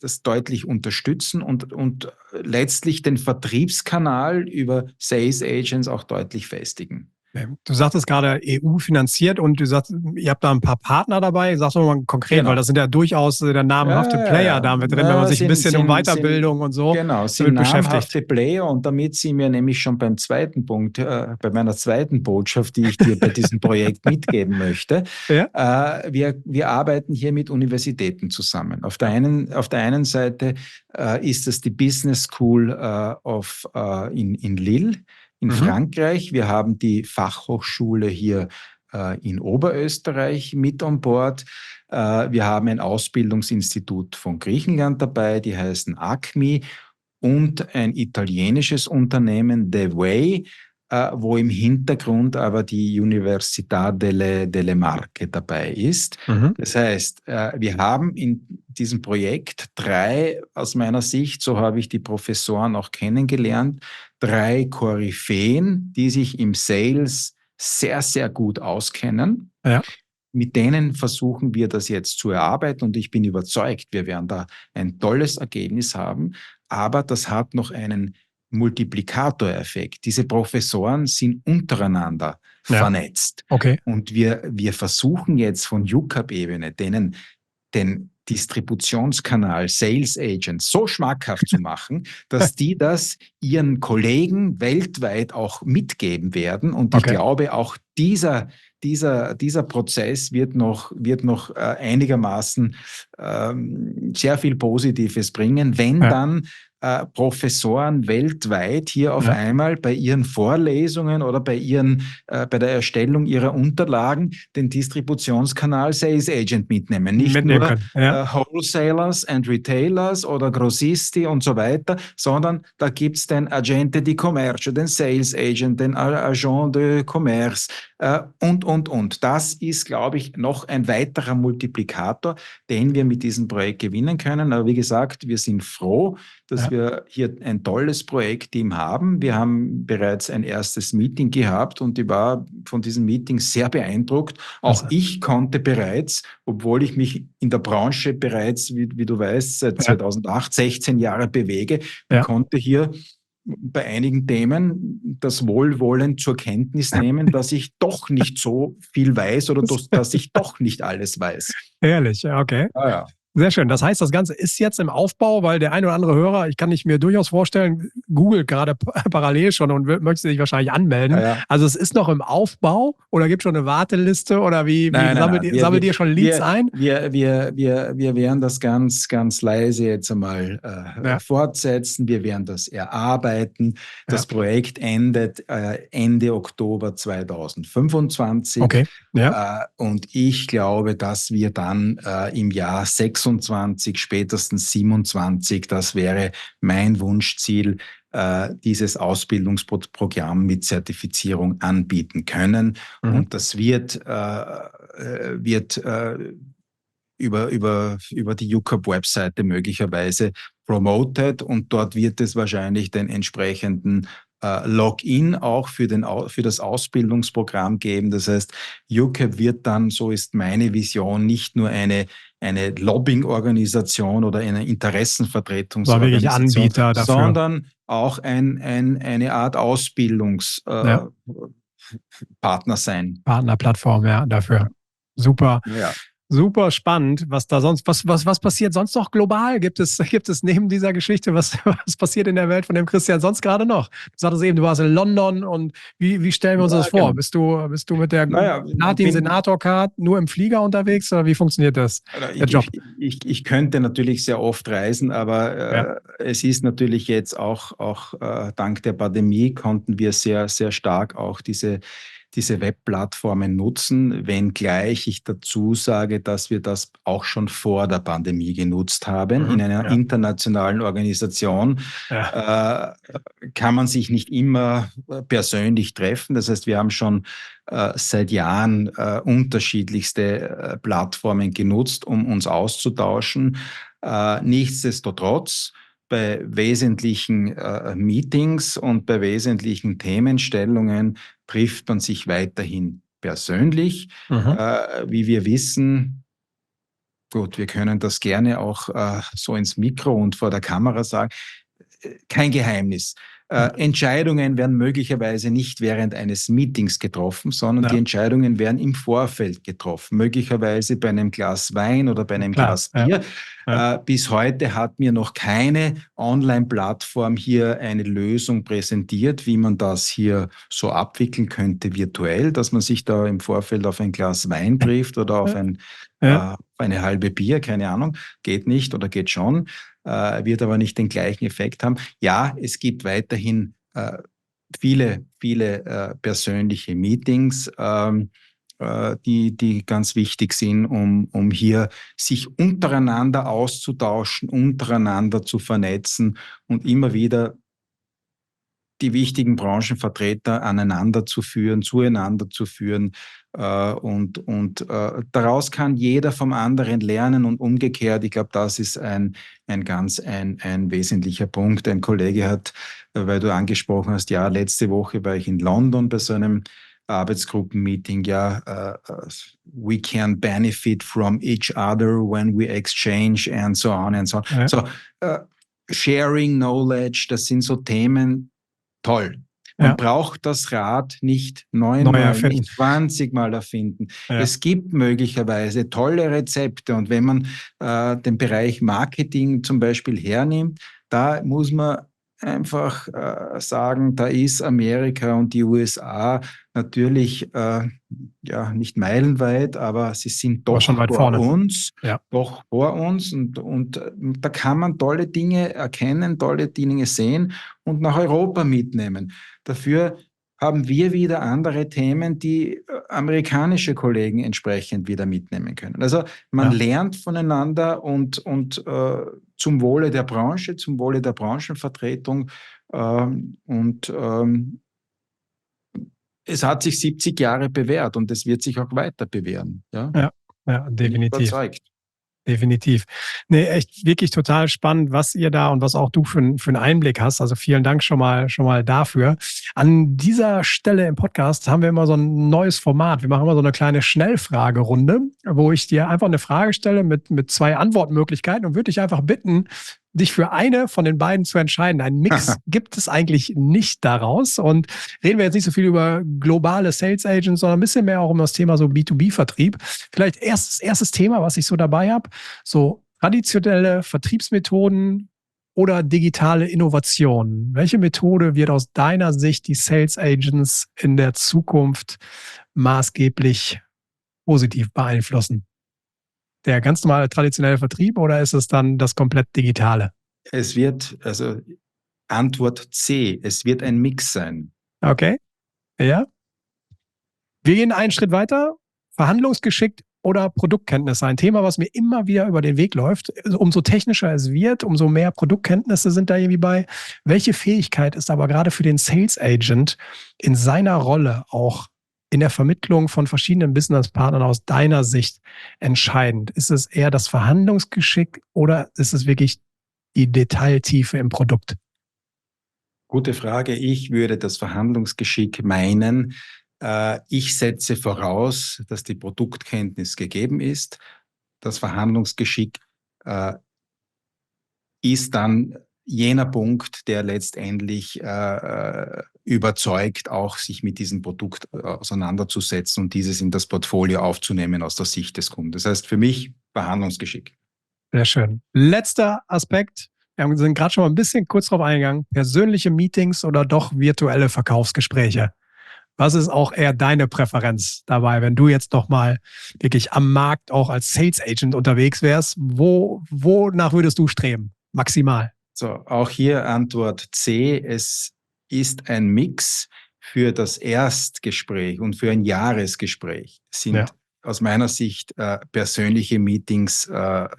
das deutlich unterstützen und letztlich den Vertriebskanal über Sales Agents auch deutlich festigen. Du sagtest gerade EU finanziert, und du sagst, ihr habt da ein paar Partner dabei. Sag doch mal konkret, weil das sind ja durchaus namhafte Player da mit drin, wenn man sich ein bisschen um Weiterbildung und so sind namhafte Player, und damit sind wir nämlich schon beim zweiten Punkt, bei meiner zweiten Botschaft, die ich dir bei diesem Projekt mitgeben möchte. Wir arbeiten hier mit Universitäten zusammen. Auf der einen Seite ist es die Business School in Lille, in Frankreich. Wir haben die Fachhochschule hier in Oberösterreich mit an Bord. Wir haben ein Ausbildungsinstitut von Griechenland dabei, die heißen ACMI, und ein italienisches Unternehmen, The Way, wo im Hintergrund aber die Università delle Marche dabei ist. Das heißt, wir haben in diesem Projekt 3, aus meiner Sicht, so habe ich die Professoren auch kennengelernt, 3 Koryphäen, die sich im Sales sehr, sehr gut auskennen. Mit denen versuchen wir das jetzt zu erarbeiten, und ich bin überzeugt, wir werden da ein tolles Ergebnis haben, aber das hat noch einen Multiplikatoreffekt. Diese Professoren sind untereinander vernetzt. Und wir versuchen jetzt von UCAP-Ebene denen den Distributionskanal Sales Agents so schmackhaft zu machen, dass die das ihren Kollegen weltweit auch mitgeben werden. Und ich glaube, auch dieser Prozess wird noch einigermaßen sehr viel Positives bringen, wenn dann Professoren weltweit hier auf einmal bei ihren Vorlesungen oder bei der Erstellung ihrer Unterlagen den Distributionskanal Sales Agent mitnehmen. Nicht Mitnehmen nur können. Ja. Wholesalers and Retailers oder Grossisti und so weiter, sondern da gibt es den Agente di Commercio, den Sales Agent, den Agent de Commerce und. Das ist, glaube ich, noch ein weiterer Multiplikator, den wir mit diesem Projekt gewinnen können. Aber wie gesagt, wir sind froh, dass wir hier ein tolles Projektteam haben. Wir haben bereits ein erstes Meeting gehabt und ich war von diesem Meeting sehr beeindruckt. Auch ich konnte bereits, obwohl ich mich in der Branche bereits, wie du weißt, seit 2008, 16 Jahre bewege, konnte hier bei einigen Themen das Wohlwollen zur Kenntnis nehmen, dass ich doch nicht so viel weiß oder dass ich doch nicht alles weiß. Ehrlich, okay. Ja. Sehr schön. Das heißt, das Ganze ist jetzt im Aufbau, weil der ein oder andere Hörer, ich kann ich mir durchaus vorstellen, googelt gerade parallel schon und möchte sich wahrscheinlich anmelden. Ja. Also es ist noch im Aufbau oder gibt es schon eine Warteliste oder wie sammelt ihr schon Leads ein? Wir werden das ganz, ganz leise jetzt einmal fortsetzen. Wir werden das erarbeiten. Das Projekt endet Ende Oktober 2025. Okay. Ja. Und ich glaube, dass wir dann im Jahr 26, spätestens 27, das wäre mein Wunschziel, dieses Ausbildungsprogramm mit Zertifizierung anbieten können. Und das wird über die UCAP-Webseite möglicherweise promoted und dort wird es wahrscheinlich den entsprechenden Login auch für das Ausbildungsprogramm geben. Das heißt, UCAP wird dann, so ist meine Vision, nicht nur eine Lobbying-Organisation oder eine Interessenvertretungsorganisation, Anbieter dafür, sondern auch eine Art Ausbildungspartner sein. Partnerplattform, dafür. Super. Ja. Super spannend, was da sonst, was passiert sonst noch global? Gibt es neben dieser Geschichte, was passiert in der Welt von dem Christian sonst gerade noch? Du sagtest eben, du warst in London und wie stellen wir uns das vor? Genau. Bist du mit der Platin-Senator-Card nur im Flieger unterwegs oder wie funktioniert das, der Job? Ich könnte natürlich sehr oft reisen, aber es ist natürlich jetzt auch dank der Pandemie konnten wir sehr, sehr stark auch diese Webplattformen nutzen, wenngleich ich dazu sage, dass wir das auch schon vor der Pandemie genutzt haben. In einer internationalen Organisation kann man sich nicht immer persönlich treffen. Das heißt, wir haben schon seit Jahren unterschiedlichste Plattformen genutzt, um uns auszutauschen. Nichtsdestotrotz, bei wesentlichen Meetings und bei wesentlichen Themenstellungen trifft man sich weiterhin persönlich. Wie wir wissen, gut, wir können das gerne auch so ins Mikro und vor der Kamera sagen, kein Geheimnis. Entscheidungen werden möglicherweise nicht während eines Meetings getroffen, sondern die Entscheidungen werden im Vorfeld getroffen, möglicherweise bei einem Glas Wein oder bei einem Glas Bier. Bis heute hat mir noch keine Online-Plattform hier eine Lösung präsentiert, wie man das hier so abwickeln könnte virtuell, dass man sich da im Vorfeld auf ein Glas Wein trifft oder auf eine halbe Bier, keine Ahnung, geht nicht oder geht schon. Wird aber nicht den gleichen Effekt haben. Ja, es gibt weiterhin viele persönliche Meetings, die ganz wichtig sind, um hier sich untereinander auszutauschen, untereinander zu vernetzen und immer wieder die wichtigen Branchenvertreter aneinander zu führen, zueinander zu führen. Und daraus kann jeder vom anderen lernen und umgekehrt. Ich glaube, das ist ein wesentlicher Punkt. Ein Kollege hat, weil du angesprochen hast, ja, letzte Woche war ich in London bei so einem Arbeitsgruppenmeeting, we can benefit from each other when we exchange and so on and so on. So, sharing knowledge, das sind so Themen, toll. Man braucht das Rad nicht neunmal, nicht 20 Mal erfinden. Es gibt möglicherweise tolle Rezepte und wenn man den Bereich Marketing zum Beispiel hernimmt, da muss man einfach sagen, da ist Amerika und die USA natürlich ja, nicht meilenweit, aber sie sind Aber schon doch weit vor vorne. uns, Ja. doch vor uns und da kann man tolle Dinge erkennen, tolle Dinge sehen und nach Europa mitnehmen. Dafür haben wir wieder andere Themen, die amerikanische Kollegen entsprechend wieder mitnehmen können. Also man Ja. lernt voneinander und zum Wohle der Branche, zum Wohle der Branchenvertretung und es hat sich 70 Jahre bewährt und es wird sich auch weiter bewähren. Ja? Ja, ja, Bin ich definitiv. überzeugt. Definitiv. Nee, echt wirklich total spannend, was ihr da und was auch du für einen Einblick hast. Also vielen Dank schon mal dafür. An dieser Stelle im Podcast haben wir immer so ein neues Format. Wir machen immer so eine kleine Schnellfragerunde, wo ich dir einfach eine Frage stelle mit zwei Antwortmöglichkeiten und würde dich einfach bitten, dich für eine von den beiden zu entscheiden. Ein Mix gibt es eigentlich nicht daraus. Und reden wir jetzt nicht so viel über globale Sales Agents, sondern ein bisschen mehr auch um das Thema so B2B-Vertrieb. Vielleicht erstes Thema, was ich so dabei habe, so traditionelle Vertriebsmethoden oder digitale Innovationen. Welche Methode wird aus deiner Sicht die Sales Agents in der Zukunft maßgeblich positiv beeinflussen? Der ganz normale traditionelle Vertrieb oder ist es dann das komplett Digitale? Es wird, also Antwort C, es wird ein Mix sein. Okay, ja. Wir gehen einen Schritt weiter. Verhandlungsgeschick oder Produktkenntnisse. Ein Thema, was mir immer wieder über den Weg läuft. Umso technischer es wird, umso mehr Produktkenntnisse sind da irgendwie bei. Welche Fähigkeit ist aber gerade für den Sales Agent in seiner Rolle auch in der Vermittlung von verschiedenen Businesspartnern aus deiner Sicht entscheidend? Ist es eher das Verhandlungsgeschick oder ist es wirklich die Detailtiefe im Produkt? Gute Frage. Ich würde das Verhandlungsgeschick meinen. Ich setze voraus, dass die Produktkenntnis gegeben ist. Das Verhandlungsgeschick ist dann jener Punkt, der letztendlich überzeugt, auch sich mit diesem Produkt auseinanderzusetzen und dieses in das Portfolio aufzunehmen aus der Sicht des Kunden. Das heißt für mich Verhandlungsgeschick. Sehr schön. Letzter Aspekt. Wir sind gerade schon mal ein bisschen kurz drauf eingegangen. Persönliche Meetings oder doch virtuelle Verkaufsgespräche? Was ist auch eher deine Präferenz dabei, wenn du jetzt doch mal wirklich am Markt auch als Sales Agent unterwegs wärst? Wonach würdest du streben? Maximal. So, auch hier Antwort C. Es ist ein Mix für das Erstgespräch und für ein Jahresgespräch. Sind Ja. aus meiner Sicht persönliche Meetings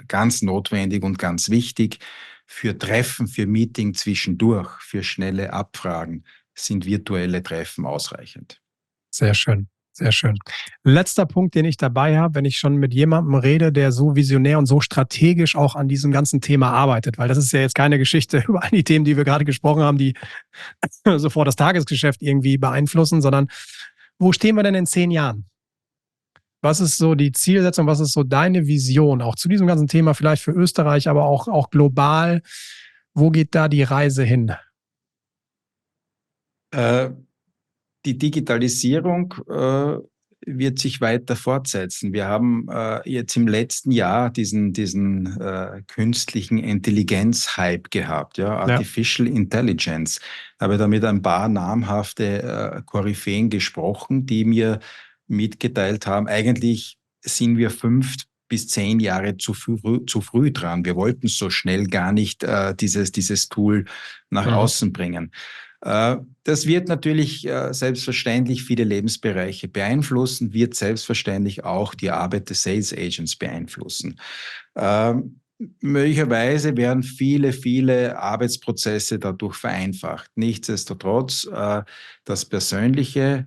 ganz notwendig und ganz wichtig. Für Treffen, für Meeting zwischendurch, für schnelle Abfragen sind virtuelle Treffen ausreichend. Sehr schön, sehr schön. Letzter Punkt, den ich dabei habe, wenn ich schon mit jemandem rede, der so visionär und so strategisch auch an diesem ganzen Thema arbeitet, weil das ist ja jetzt keine Geschichte über all die Themen, die wir gerade gesprochen haben, die sofort das Tagesgeschäft irgendwie beeinflussen, sondern wo stehen wir denn in 10 Jahren? Was ist so die Zielsetzung, was ist so deine Vision, auch zu diesem ganzen Thema vielleicht für Österreich, aber auch global? Wo geht da die Reise hin? Die Digitalisierung wird sich weiter fortsetzen. Wir haben jetzt im letzten Jahr diesen künstlichen Intelligenz-Hype gehabt, ja, Artificial Intelligence. Ich habe da mit ein paar namhafte Koryphäen gesprochen, die mir mitgeteilt haben, eigentlich sind wir 5 bis 10 Jahre zu früh dran. Wir wollten so schnell gar nicht dieses Tool nach außen bringen. Das wird natürlich selbstverständlich viele Lebensbereiche beeinflussen, wird selbstverständlich auch die Arbeit des Sales Agents beeinflussen. Möglicherweise werden viele Arbeitsprozesse dadurch vereinfacht. Nichtsdestotrotz, das Persönliche,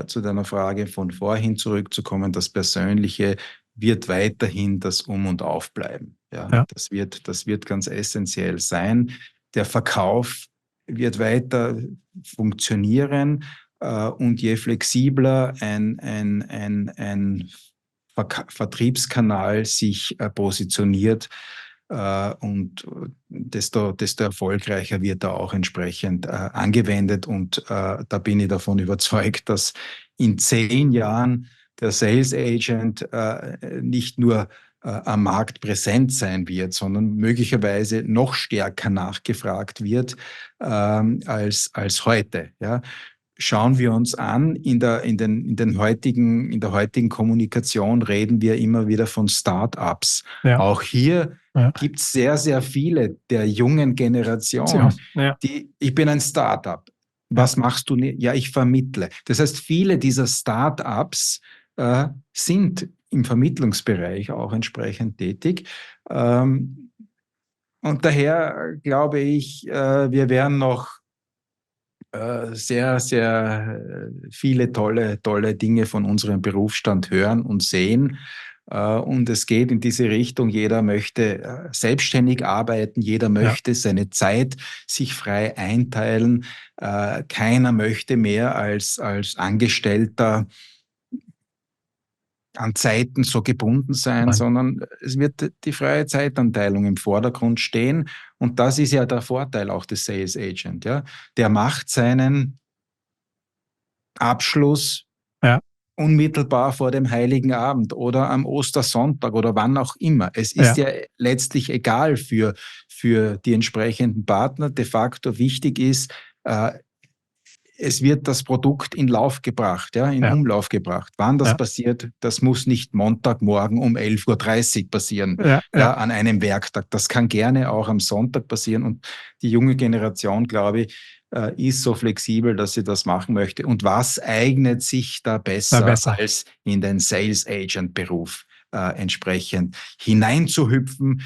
zu deiner Frage von vorhin zurückzukommen, das Persönliche wird weiterhin das Um und Auf bleiben. Ja. Das wird ganz essentiell sein. Der Verkauf wird weiter funktionieren und je flexibler ein Vertriebskanal sich positioniert und desto erfolgreicher wird er auch entsprechend angewendet. Und da bin ich davon überzeugt, dass in 10 Jahren der Sales Agent nicht nur am Markt präsent sein wird, sondern möglicherweise noch stärker nachgefragt wird als heute. Ja. schauen wir uns an, in der heutigen Kommunikation reden wir immer wieder von Start-ups. Ja. Auch hier gibt es sehr, sehr viele der jungen Generation, ich bin ein Start-up. Was machst du? Ja, ich vermittle. Das heißt, viele dieser Start-ups sind im Vermittlungsbereich auch entsprechend tätig. Und daher glaube ich, wir werden noch sehr, sehr viele tolle Dinge von unserem Berufsstand hören und sehen. Und es geht in diese Richtung, jeder möchte selbstständig arbeiten, jeder möchte seine Zeit sich frei einteilen. Keiner möchte mehr als Angestellter an Zeiten so gebunden sein, sondern es wird die freie Zeitanteilung im Vordergrund stehen. Und das ist ja der Vorteil auch des Sales Agent. Ja? Der macht seinen Abschluss unmittelbar vor dem Heiligen Abend oder am Ostersonntag oder wann auch immer. Es ist ja letztlich egal für die entsprechenden Partner. De facto wichtig ist, es wird das Produkt in Lauf gebracht, in Umlauf gebracht. Wann das passiert, das muss nicht Montagmorgen um 11.30 Uhr passieren, an einem Werktag. Das kann gerne auch am Sonntag passieren. Und die junge Generation, glaube ich, ist so flexibel, dass sie das machen möchte. Und was eignet sich da besser als in den Sales Agent Beruf? Entsprechend hineinzuhüpfen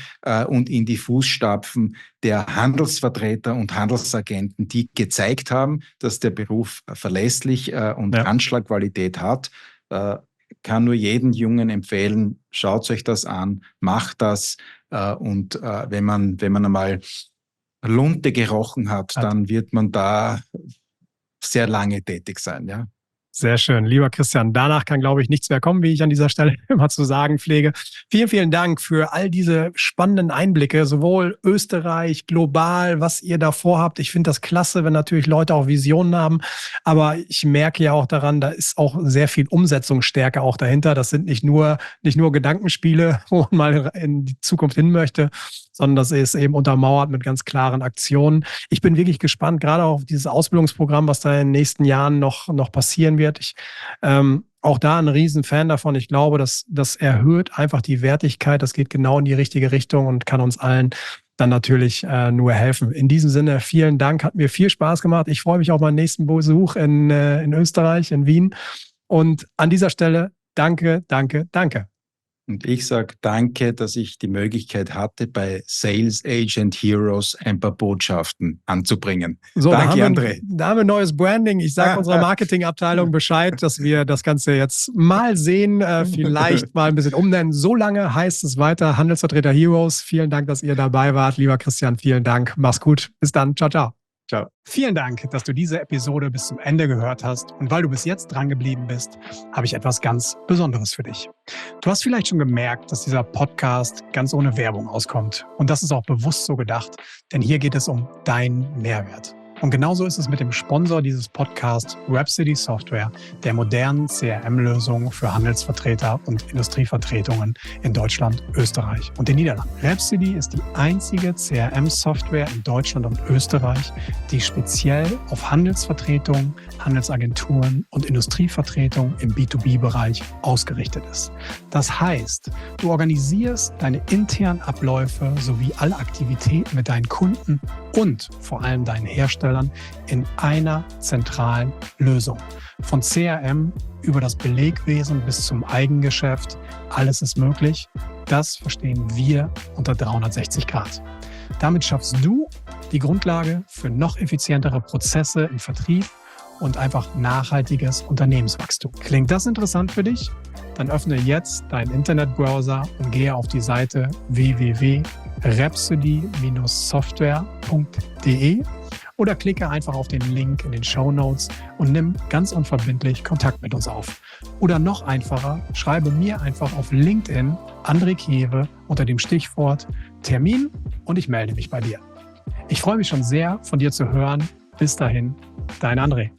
und in die Fußstapfen der Handelsvertreter und Handelsagenten, die gezeigt haben, dass der Beruf verlässlich und Anschlagqualität hat. Kann nur jeden Jungen empfehlen, schaut euch das an, macht das und wenn man einmal Lunte gerochen hat, dann wird man da sehr lange tätig sein, ja. Sehr schön. Lieber Christian, danach kann, glaube ich, nichts mehr kommen, wie ich an dieser Stelle immer zu sagen pflege. Vielen, vielen Dank für all diese spannenden Einblicke, sowohl Österreich, global, was ihr da vorhabt. Ich finde das klasse, wenn natürlich Leute auch Visionen haben. Aber ich merke ja auch daran, da ist auch sehr viel Umsetzungsstärke auch dahinter. Das sind nicht nur Gedankenspiele, wo man mal in die Zukunft hin möchte, sondern das ist eben untermauert mit ganz klaren Aktionen. Ich bin wirklich gespannt, gerade auf dieses Ausbildungsprogramm, was da in den nächsten Jahren noch passieren wird. Ich auch da ein Riesenfan davon. Ich glaube, das erhöht einfach die Wertigkeit. Das geht genau in die richtige Richtung und kann uns allen dann natürlich nur helfen. In diesem Sinne, vielen Dank. Hat mir viel Spaß gemacht. Ich freue mich auf meinen nächsten Besuch in Österreich, in Wien. Und an dieser Stelle danke, danke, danke. Und ich sage danke, dass ich die Möglichkeit hatte, bei Sales Agent Heroes ein paar Botschaften anzubringen. So, danke, André. Da haben wir neues Branding. Ich sage unserer Marketingabteilung Bescheid, dass wir das Ganze jetzt mal sehen, vielleicht mal ein bisschen umnennen. So lange heißt es weiter Handelsvertreter Heroes. Vielen Dank, dass ihr dabei wart. Lieber Christian, vielen Dank. Mach's gut. Bis dann. Ciao, ciao. Ciao. Vielen Dank, dass du diese Episode bis zum Ende gehört hast. Und weil du bis jetzt dran geblieben bist, habe ich etwas ganz Besonderes für dich. Du hast vielleicht schon gemerkt, dass dieser Podcast ganz ohne Werbung auskommt. Und das ist auch bewusst so gedacht, denn hier geht es um deinen Mehrwert. Und genauso ist es mit dem Sponsor dieses Podcasts, Rhapsody Software, der modernen CRM-Lösung für Handelsvertreter und Industrievertretungen in Deutschland, Österreich und den Niederlanden. Rhapsody ist die einzige CRM-Software in Deutschland und Österreich, die speziell auf Handelsvertretungen, Handelsagenturen und Industrievertretungen im B2B-Bereich ausgerichtet ist. Das heißt, du organisierst deine internen Abläufe sowie alle Aktivitäten mit deinen Kunden und vor allem deinen Herstellern in einer zentralen Lösung. Von CRM über das Belegwesen bis zum Eigengeschäft, alles ist möglich. Das verstehen wir unter 360 Grad. Damit schaffst du die Grundlage für noch effizientere Prozesse im Vertrieb und einfach nachhaltiges Unternehmenswachstum. Klingt das interessant für dich? Dann öffne jetzt deinen Internetbrowser und gehe auf die Seite www.rhapsody-software.de oder klicke einfach auf den Link in den Shownotes und nimm ganz unverbindlich Kontakt mit uns auf. Oder noch einfacher, schreibe mir einfach auf LinkedIn André Kiewe unter dem Stichwort Termin und ich melde mich bei dir. Ich freue mich schon sehr, von dir zu hören. Bis dahin, dein André.